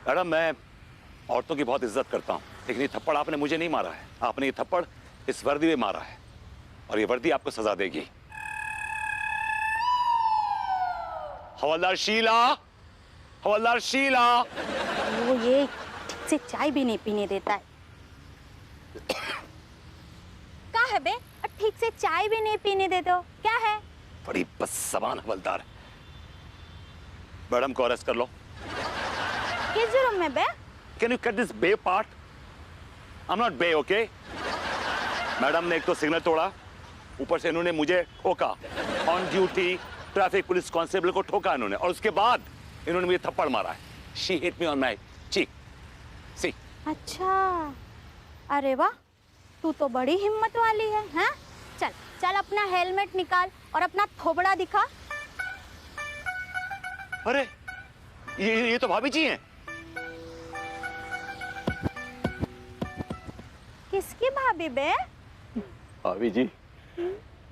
Madam, मैं औरतों की बहुत इज्जत करता हूँ, लेकिन ये थप्पड़ आपने मुझे नहीं मारा है। आपने ये थप्पड़ इस वर्दी में मारा है और ये वर्दी आपको सजा देगी। हवलदार शीला, हवलदार शीला। वो ये ठीक से चाय भी नहीं पीने देता है। क्या है बे? ठीक से चाय भी नहीं पीने देते हो, क्या है? बड़ी बदज़बान हवलदार। मैडम को अरेस्ट कर लो। किस जुर्म में बे? Can you cut this bay part? I'm not bay, okay? Madam ने एक तो सिग्नल तोड़ा, ऊपर से इन्होंने मुझे ठोका। On duty traffic police constable को ठोका इन्होंने, और उसके बाद इन्होंने मुझे थप्पड़ मारा है। She hit me on my cheek. See? अच्छा, अरे वाह, तू तो बड़ी हिम्मत वाली है, हैं? चल चल अपना हेलमेट निकाल और अपना थोबड़ा दिखा। अरे ये तो भाभी जी हैं। किसकी भाभी बे? भाभी जी,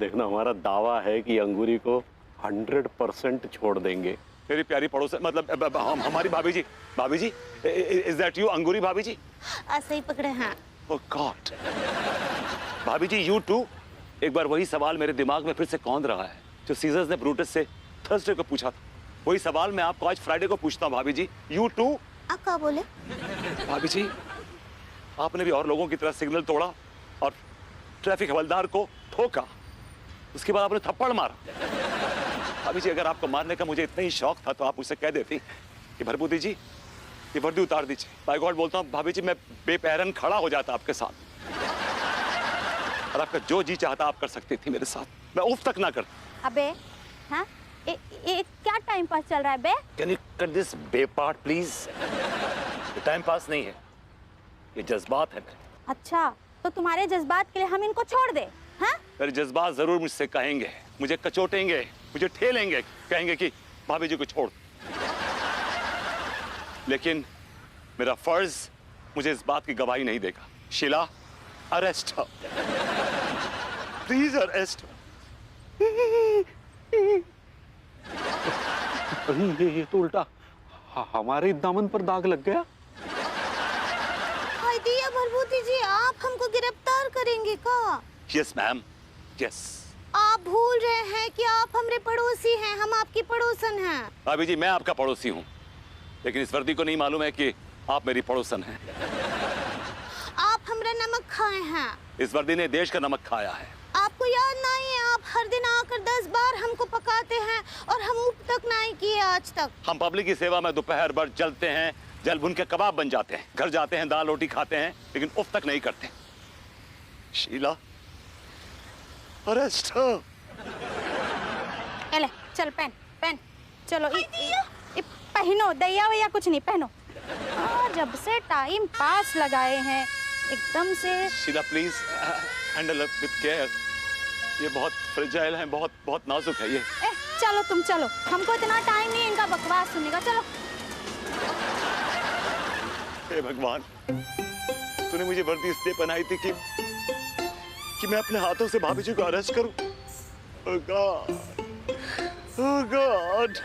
देखना हमारा दावा है कि अंगूरी को 100% छोड़ देंगे। मेरी प्यारी पड़ोस, मतलब हमारी भाभी जी। भाभी जी, इज दैट यू, अंगूरी भाभी जी? ऐसे ही पकड़े हैं। ओह गॉड। भाभी जी, यू टू। एक बार वही सवाल मेरे दिमाग में फिर से कौंध रहा है जो सीजर्स ने ब्रूटस से थर्सडे को पूछा था। वही सवाल मैं आपको आज फ्राइडे को पूछता हूँ। भाभी जी, यू टू। आप क्या बोले? भाभी जी, आपने भी और लोगों की तरह सिग्नल तोड़ा और ट्रैफिक हवलदार को ठोका, उसके बाद आपने थप्पड़ मारा। भाभी जी, अगर आपको मारने का मुझे इतना ही शौक था तो आप मुझसे कह देती कि भरभूति जी, ये वर्दी उतार दीजिए। बाय गॉड बोलता हूँ भाभी जी, मैं बेपैरन खड़ा हो जाता आपके साथ, और आपका जो जी चाहता आप कर सकती थी मेरे साथ, मैं उफ तक ना करता। अबे, हाँ? ये क्या टाइम पास चल रहा है बे? कैन यू कट दिस बे पार्ट प्लीज? ये टाइम पास नहीं है, ये जज्बात है मेरे। अच्छा, तो तुम्हारे जज्बात के लिए हम इनको छोड़ दे, हाँ? मेरे जज्बात जरूर मुझसे कहेंगे, मुझे कचोटेंगे, मुझे ठेलेंगे, कहेंगे कि भाभी जी को छोड़। लेकिन मेरा फर्ज मुझे इस बात की गवाही नहीं देगा। Sheela, arrest her. Please arrest ये तो उल्टा हमारे दामन पर दाग लग गया। हाय दिया भरभूति जी, आप हमको गिरफ्तार करेंगे का? Yes ma'am, yes. आप भूल रहे हैं कि आप हमारे पड़ोसी हैं, हम आपकी पड़ोसन हैं। भाभी जी, मैं आपका पड़ोसी हूँ, लेकिन इस वर्दी को नहीं मालूम है कि आप मेरी पड़ोसन हैं। आप हमारा नमक खाए हैं। इस वर्दी ने देश का नमक खाया है। आपको याद नहीं है, आप हर दिन आकर 10 बार हमको पकाते हैं और हम उप तक नहीं किए आज तक। हम पब्लिक की सेवा में दोपहर भर जलते हैं, जल भुन के कबाब बन जाते हैं, घर जाते हैं दाल रोटी खाते हैं, लेकिन उफ तक नहीं करते। Sheela, arrest her. ले चल पहन पहन, चलो ये पहनो, दैया वैया कुछ नहीं, पहनो। जब से टाइम पास लगाए हैं एकदम से। Sheela please handle with care, ये बहुत फ्रेजाइल है, बहुत बहुत नाजुक है ये। चलो तुम चलो, हमको इतना टाइम नहीं इनका बकवास सुनने का, चलो। हे भगवान, तूने मुझे वर्दी इसलिए पहनाई थी कि मैं अपने हाथों से भाभी जी को अरेस्ट करूं। ओह गॉड, ओह गॉड।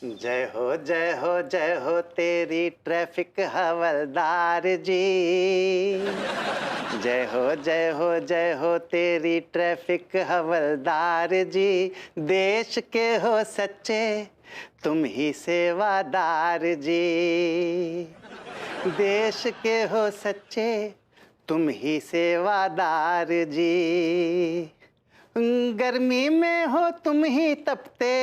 जय हो जय हो जय हो तेरी ट्रैफिक हवलदार जी। जय हो जय हो जय हो तेरी ट्रैफिक हवलदार जी। देश के हो सच्चे तुम ही सेवादार जी। देश के हो सच्चे तुम ही सेवादार जी। गर्मी में हो तुम ही तपते,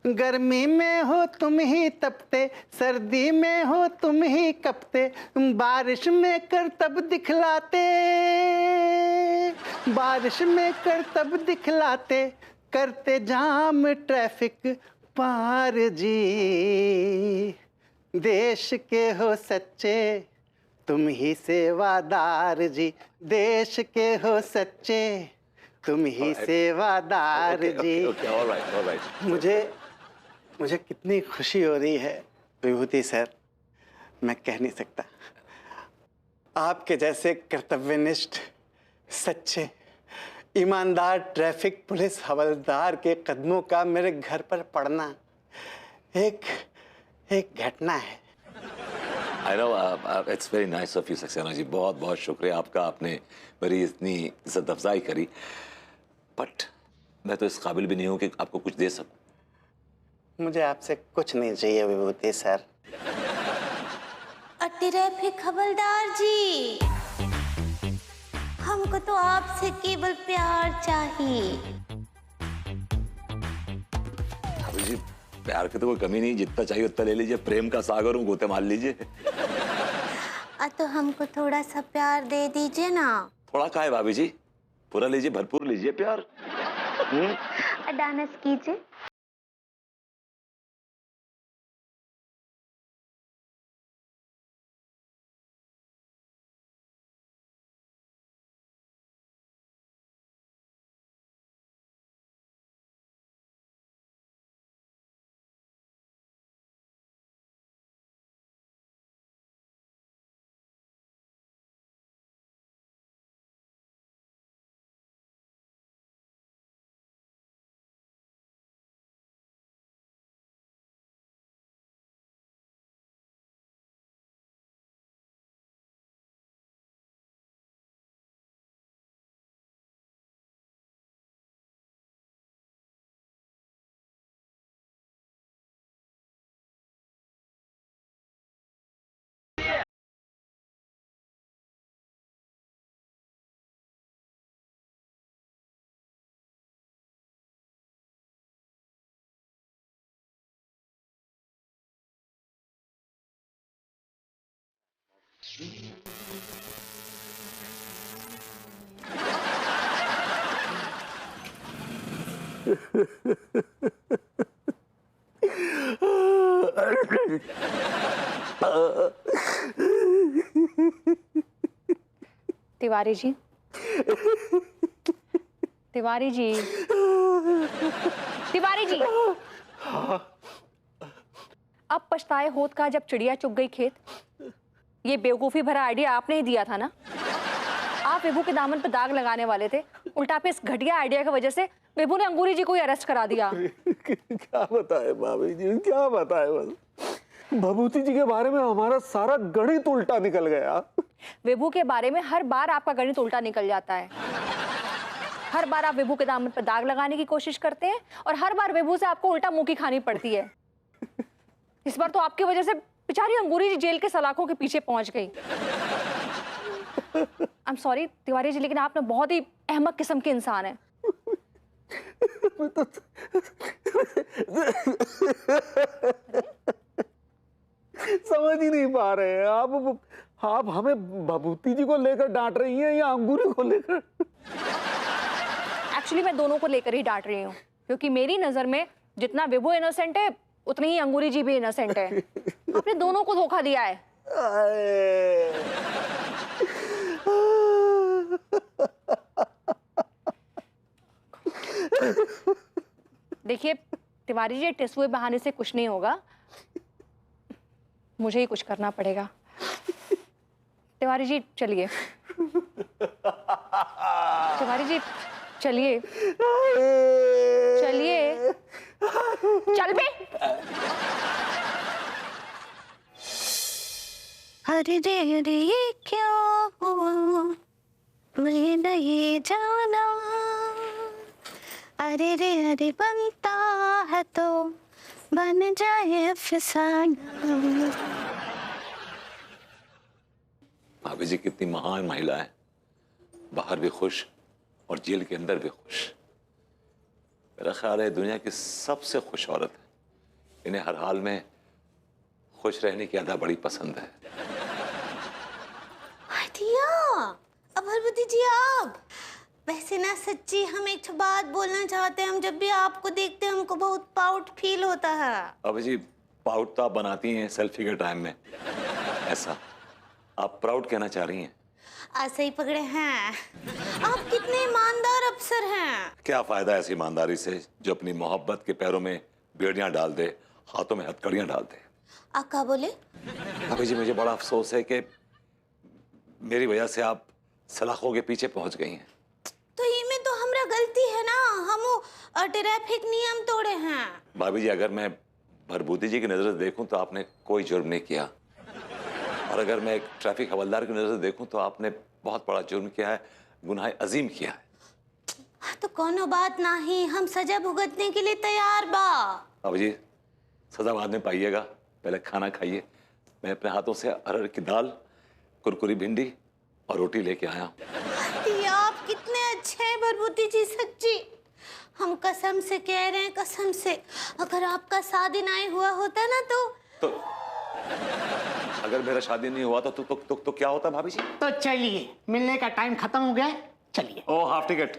गर्मी में हो तुम ही तपते, सर्दी में हो तुम ही कपते, बारिश में करतब दिखलाते, बारिश में करतब दिखलाते, करते जाम ट्रैफिक पार जी। देश के हो सच्चे तुम ही सेवादार जी। देश के हो सच्चे तुम ही सेवादार जी। all right. मुझे कितनी खुशी हो रही है विभूति सर, मैं कह नहीं सकता। आपके जैसे कर्तव्यनिष्ठ, सच्चे, ईमानदार ट्रैफिक पुलिस हवलदार के कदमों का मेरे घर पर पड़ना एक घटना है। I know, it's very nice of you, Saxena ji. बहुत बहुत शुक्रिया आपका, आपने मेरी इतनी इज्जत अफजाई करी। बट मैं तो इस काबिल भी नहीं हूँ कि आपको कुछ दे सकूं। मुझे आपसे कुछ नहीं चाहिए विभूति सर। ट्रैफिक हवलदार जी, हमको तो आपसे केवल प्यार चाहिए। अभी जी प्यार की तो कोई कमी नहीं, जितना चाहिए उतना ले लीजिए। प्रेम का सागर हूँ, गोते मार लीजिए। तो हमको थोड़ा सा प्यार दे दीजिए ना। थोड़ा का है भाभी जी, पूरा लीजिए, भरपूर लीजिए प्यार। डांस कीजिए। तिवारी जी, तिवारी जी, तिवारी जी, अब पछताए होत का जब चिड़िया चुग गई खेत। ये बेवकूफी भरा आइडिया आपने ही दिया था ना। आप विभू के दामन पर दाग लगाने वाले थे, उल्टा पे इस घटिया आइडिया की वजह से विभू ने अंगूरी जी को ही अरेस्ट करा दिया। क्या बताए भाभी जी, क्या बताए। बस भभूति जी के बारे में हमारा सारा गणित उल्टा निकल गया। विभू के बारे में हर बार आपका गणित उल्टा निकल जाता है। हर बार आप विभू के दामन पर दाग लगाने की कोशिश करते हैं और हर बार विभू से आपको उल्टा मुंह की खानी पड़ती है। इस बार तो आपकी वजह से बेचारी अंगूरी जी जेल के सलाखों के पीछे पहुंच गई। I am sorry Tiwari ji, लेकिन आप ना बहुत ही अहमक किस्म के इंसान हैं। समझ ही नहीं पा रहे हैं आप हमें भभूति जी को लेकर डांट रही हैं या अंगूरी को लेकर? एक्चुअली मैं दोनों को लेकर ही डांट रही हूँ, क्योंकि मेरी नजर में जितना विभू इनोसेंट है उतनी ही अंगूरी जी भी इनोसेंट है। आपने दोनों को धोखा दिया है। देखिए तिवारी जी, टिस हुए बहाने से कुछ नहीं होगा, मुझे ही कुछ करना पड़ेगा। तिवारी जी चलिए, तिवारी जी चलिए, चलिए, चल बे। अरे रे रे ये क्या हुआ, मैं नहीं जाना। अरे रे अरे बनता है तो बन जाए अफसाना। भाभी जी कितनी महान महिला है, बाहर भी खुश और जेल के अंदर भी खुश। मेरा ख्याल है दुनिया की सबसे खुश औरत है। इन्हें हर हाल में खुश रहने की अदा बड़ी पसंद है। अभरवती जी आप वैसे ना सच्ची हम एक बात बोलना चाहते हैं। हम जब भी आपको देखते हैं हमको बहुत प्राउड फील होता है। अभी जी प्राउड तो आप बनाती हैं सेल्फी के टाइम में, ऐसा आप प्राउड कहना चाह रही हैं? ऐसे ही पकड़े हैं। आप कितने ईमानदार अफसर हैं। क्या फायदा ऐसी ईमानदारी से जो अपनी मोहब्बत के पैरों में बेड़ियां डाल दे, हाथों में हथकड़ियां डाल दे। आप क्या बोले? अभी जी मुझे बड़ा अफसोस है कि मेरी वजह से आप सलाखों के पीछे पहुंच गई हैं। तो ये में तो हमरा गलती है ना, हम ट्रैफिक नियम तोड़े हैं। भाभी जी, अगर मैं भरभूति जी की नजर से देखूं तो आपने कोई जुर्म नहीं किया, और अगर मैं एक ट्रैफिक हवलदार की नजर से देखूं तो आपने बहुत बड़ा जुर्म किया है, गुनाह अजीम किया है। तो कोनो बात नहीं, हम सजा भुगतने के लिए तैयार बा। भाभी जी, सजा बाद में पाइएगा, पहले खाना खाइए। मैं अपने हाथों से अरहर की दाल, कुरकुरी भिंडी और रोटी लेके आया हूं। ये आप कितने अच्छे हैं भरभूति जी, सच्ची। हम कसम से कह रहे हैं, कसम से, अगर आपका शादी नहीं हुआ होता ना तो अगर मेरा शादी नहीं हुआ तो क्या होता भाभी जी? तो चलिए, मिलने का टाइम खत्म हो गया है, चलिए। ओ हाफ टिकट।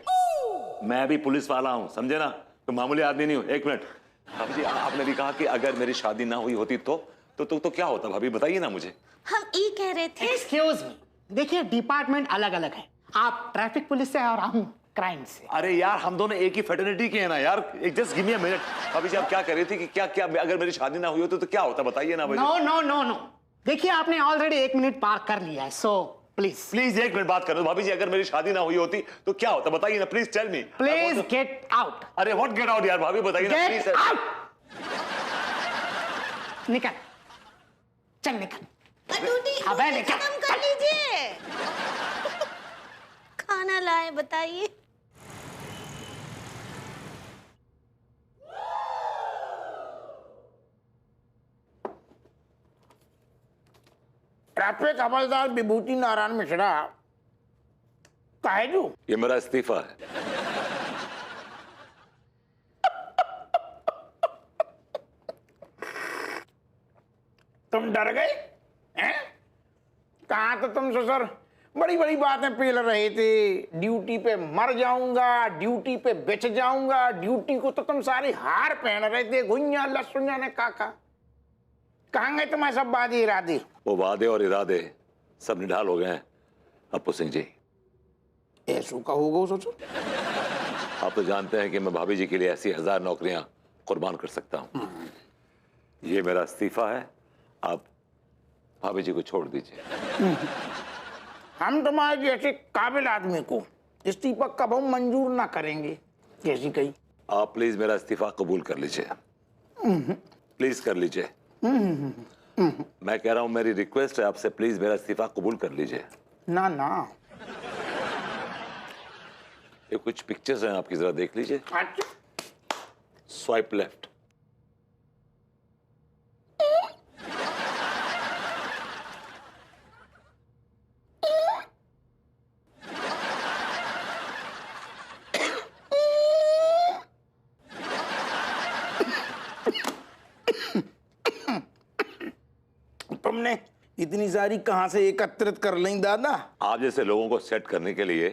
मैं भी पुलिस वाला हूँ, समझे ना, तो मामूली आदमी नहीं हूँ। एक मिनट भाभी जी, आपने भी कहा कि अगर मेरी शादी ना हुई होती तो क्या होता? भाभी बताइए ना मुझे। हम ये कह रहे थे। एक्सक्यूज मी, देखिए डिपार्टमेंट अलग अलग है, आप ट्रैफिक पुलिस से और हम क्राइम से। अरे यार, हम दोनों एक ही फेटर्निटी के हैं ना यार। एक just give me a minute. भाभी जी, आप क्या कह रही थी कि क्या अगर मेरी शादी ना हुई होती तो क्या होता? बताइए ना भाभी। नो नो नो नो, देखिए आपने ऑलरेडी 1 मिनट पार कर लिया है, सो प्लीज 1 मिनट बात करो भाभी जी। अगर मेरी शादी ना हुई होती तो क्या होता? बताइए ना, please tell me. Please get out. अरे व्हाट गेट आउट यार? भाभी बताइए ना प्लीज। गेट आउट, निकल, चल निकल। अबे निकल। खत्म कर लीजिए। खाना लाए, बताइए। ट्रैफिक हवलदार विभूति नारायण मिश्रा काहे जो? ये मेरा इस्तीफा है। तुम डर गए हैं? कहा तो तुम ससुर बड़ी बड़ी बातें पेल रहे थे, ड्यूटी पे मर जाऊंगा, ड्यूटी पे बेच जाऊंगा, ड्यूटी को तो तुम सारी हार पहन रहे थे, घुइया लसुइया ने काका। कहाँ गए तुम्हारे सब वादे इरादे? वो वादे और इरादे सब निढाल हो गए हैं अपू सिंह जी। ऐसो का होगा ससुर? आप तो जानते हैं कि मैं भाभी जी के लिए ऐसी 1000 नौकरियां कुर्बान कर सकता हूं। ये मेरा इस्तीफा है, आप भाभी जी को छोड़ दीजिए। हम तुम्हारे जैसे काबिल आदमी को इस्तीफा कभी मंजूर ना करेंगे। कैसी कही? आप प्लीज मेरा इस्तीफा कबूल कर लीजिए, प्लीज कर लीजिए। मैं कह रहा हूं, मेरी रिक्वेस्ट है आपसे, प्लीज मेरा इस्तीफा कबूल कर लीजिए। ना ना। ये कुछ पिक्चर्स हैं आपकी, जरा देख लीजिए। अच्छा, स्वाइप लेफ्ट। तुमने इतनी सारी कहां से एकत्रित कर ली दादा? आप जैसे लोगों को सेट करने के लिए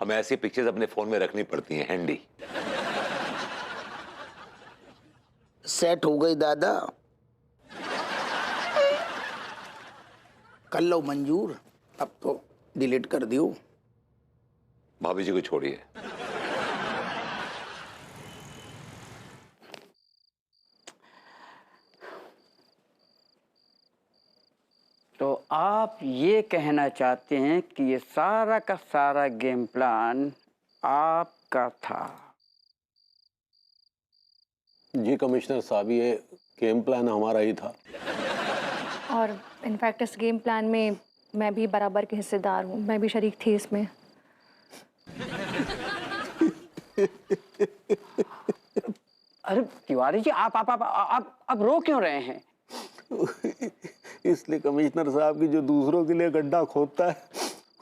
हमें ऐसी पिक्चर्स अपने फोन में रखनी पड़ती हैं, हैंडी। सेट हो गई दादा, कर लो मंजूर, अब तो डिलीट कर दियो। भाभी जी को छोड़िए। तो आप ये कहना चाहते हैं कि ये सारा का सारा गेम प्लान आपका था? जी कमिश्नर साहब, ये गेम प्लान हमारा ही था। और इनफैक्ट इस गेम प्लान में मैं भी बराबर की हिस्सेदार हूँ, मैं भी शरीक थी इसमें। अरे तिवारी जी, आप रो क्यों रहे हैं? इसलिए कमिश्नर साहब की जो दूसरों के लिए गड्ढा खोदता है,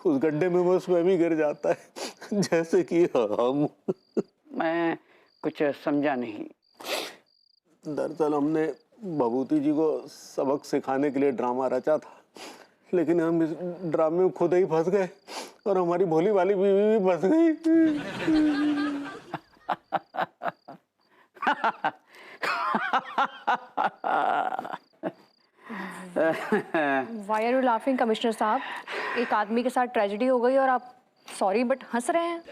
उस गड्ढे में वो स्वयं ही गिर जाता है, जैसे कि हम। मैं कुछ समझा नहीं। दरअसल हमने भभूति जी को सबक सिखाने के लिए ड्रामा रचा था, लेकिन हम इस ड्रामे में खुद ही फंस गए और हमारी भोली वाली बीवी भी फंस गई। Why are you laughing, commissioner साहब? एक आदमी के साथ ट्रेजेडी हो गई और आप सॉरी बट हंस रहे हैं।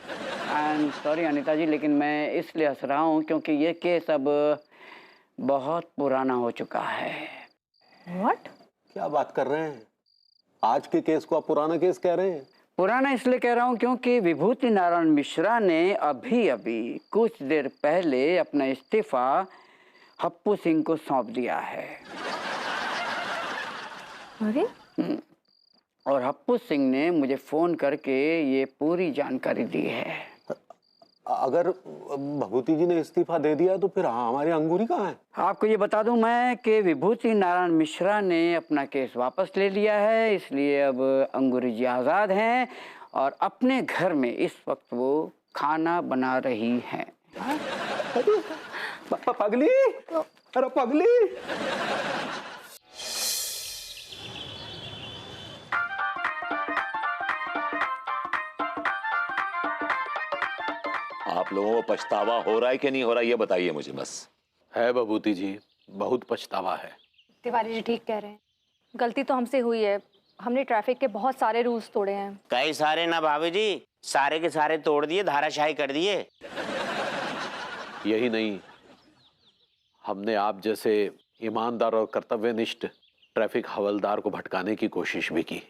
आई एम सॉरी अनीता जी, लेकिन मैं इसलिए हंस रहा हूँ क्योंकि ये केस अब बहुत पुराना हो चुका है। What? क्या बात कर रहे हैं? आज के केस को आप पुराना केस कह रहे हैं? पुराना इसलिए कह रहा हूँ क्योंकि विभूति नारायण मिश्रा ने अभी अभी कुछ देर पहले अपना इस्तीफा हप्पू सिंह को सौंप दिया है। अरे और हप्पू सिंह ने मुझे फोन करके ये पूरी जानकारी दी है। अगर भभूति जी ने इस्तीफा दे दिया तो फिर हमारी अंगूरी कहाँ है? आपको ये बता दूं मैं कि विभूति नारायण मिश्रा ने अपना केस वापस ले लिया है, इसलिए अब अंगूरी जी आज़ाद हैं और अपने घर में इस वक्त वो खाना बना रही हैं। पगली, अरे पगली। आप लोगों को पछतावा हो रहा है कि नहीं हो रहा ये बताइए मुझे बस। है भभूति जी, बहुत पछतावा है। तिवारी जी ठीक कह रहे हैं, गलती तो हमसे हुई है। हमने ट्रैफिक के बहुत सारे रूल्स तोड़े हैं। कई सारे ना भाभी जी, सारे के सारे तोड़ दिए, धाराशाही कर दिए। यही नहीं, हमने आप जैसे ईमानदार और कर्तव्यनिष्ठ ट्रैफिक हवलदार को भटकाने की कोशिश भी की।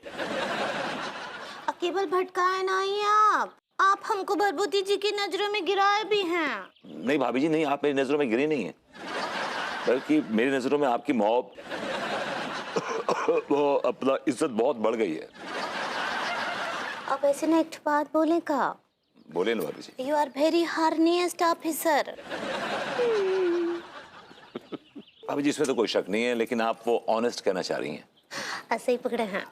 केवल भटकाए नहीं, आप हमको भभूति जी की नजरों में गिराए भी हैं। नहीं भाभी जी नहीं, आप मेरी नजरों में गिरी नहीं है, बल्कि मेरी नजरों में आपकी मौत वो अपना इज्जत बहुत बढ़ गई है। आप ऐसे ना एक बात बोले का। बोले ना भाभी जी। You are very honest officer. भाभी जी इसमें तो कोई शक नहीं है, लेकिन आप वो ऑनेस्ट कहना चाह रही हैं। ऐसे ही पकड़े हैं।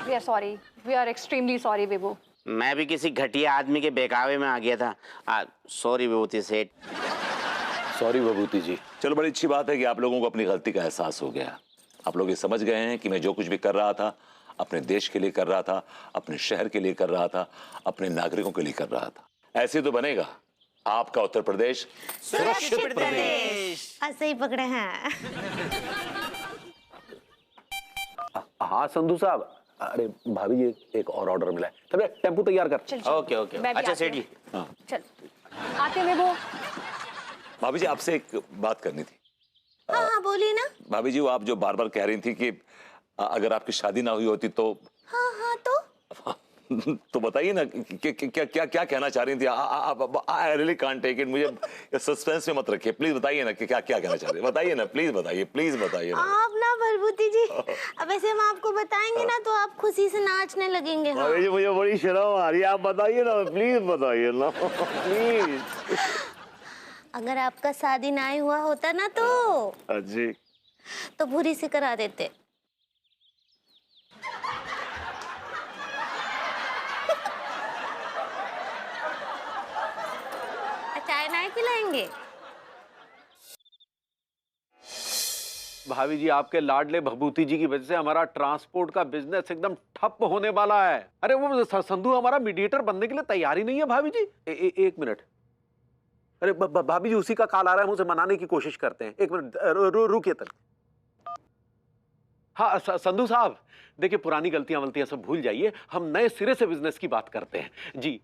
We are sorry, we are extremely sorry Vibhu. मैं भी किसी घटिया आदमी के बहकावे में आ गया था। सॉरी विभूति सेठ। सॉरी भभूति जी। चलो बड़ी अच्छी बात है कि आप लोगों को अपनी गलती का एहसास हो गया। आप लोग ये समझ गए हैं कि मैं जो कुछ भी कर रहा था अपने देश के लिए कर रहा था, अपने शहर के लिए कर रहा था, अपने नागरिकों के लिए कर रहा था। ऐसे तो बनेगा आपका उत्तर प्रदेश सुरक्षित प्रदेश। ऐसे ही पकड़े हैं। हाँ संधू साहब, अरे भाभी जी एक और ऑर्डर मिला है, तब टेम्पो तैयार कर। ओके ओके, अच्छा सेठ जी। चल आते विभू। भाभी जी आपसे एक बात करनी थी। हाँ बोलिए ना। भाभी जी वो आप जो बार बार कह रही थी कि अगर आपकी शादी ना हुई होती तो। हाँ तो बताइए ना क्या कहना चाह रही थी। I really can't take it. मुझे सस्पेंस में मत रखिए प्लीज, बताइए ना कि क्या कहना चाह रही है। बताइए ना प्लीज, बताइए ना। आप ना भभूति जी, अब ऐसे हम आपको बताएंगे ना तो आप खुशी से नाचने लगेंगे। हाँ। भाभी जी मुझे बड़ी शर्म आ रही है, आप बताइए ना प्लीज, बताइए ना प्लीज। अगर आपका शादी ना हुआ होता ना तो जी तो भूरी से करा देते। चाय ना खिलाएंगे। भाभी जी आपके लाडले भभूति जी की वजह से हमारा ट्रांसपोर्ट का बिजनेस एकदम ठप होने वाला है। अरे वो संधू हमारा मीडिएटर बनने के लिए तैयार ही नहीं है भाभी जी। एक मिनट, अरे भाभी जी उसी का कॉल आ रहा है, हम उसे मनाने की कोशिश करते हैं। एक मिनट रुकिए तक। हाँ संधू साहब, देखिए पुरानी गलतियां वलतियां सब भूल जाइए, हम नए सिरे से बिजनेस की बात करते हैं जी।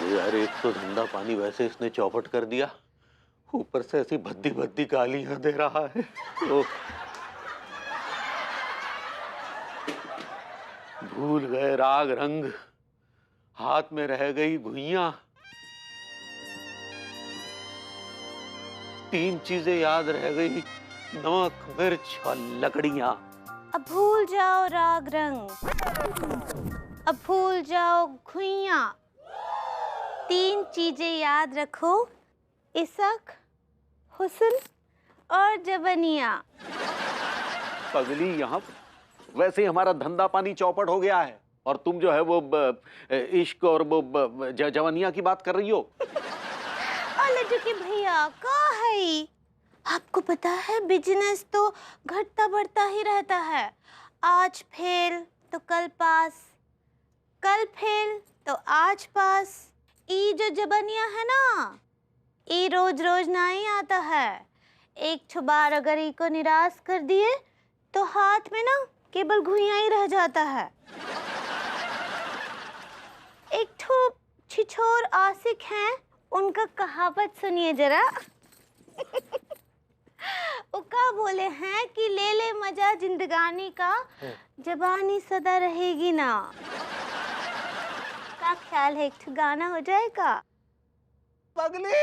यार एक तो धंधा पानी वैसे इसने चौपट कर दिया, ऊपर से ऐसी भद्दी भद्दी गालियां दे रहा है। तो भूल गए राग रंग, हाथ में रह गई घुइयां, तीन चीजें याद रह गई, नमक मिर्च और लकड़ियां। अब भूल जाओ राग रंग, अब भूल जाओ घुइयां, तीन चीजें याद रखो, इश्क, हुस्न और जवानियां। पगली यहाँ वैसे ही हमारा धंधा पानी चौपट हो गया है और तुम जो है वो इश्क और वो जवानिया की बात कर रही हो। लड्डू भैया का है, आपको पता है बिजनेस तो घटता बढ़ता ही रहता है। आज फेल तो कल पास, कल फेल तो आज पास। ई जो जवानिया है ना, ई रोज रोज नहीं आता है। एक ठो बार अगर ई को निराश कर दिए तो हाथ में ना केवल घुइयां ही रह जाता है। एक ठो छिछोर आशिक हैं, उनका कहावत सुनिए जरा। वो क्या बोले हैं कि ले ले मजा जिंदगानी का, जबानी सदा रहेगी ना। क्या ख्याल है, एक ठो गाना हो जाएगा? पगली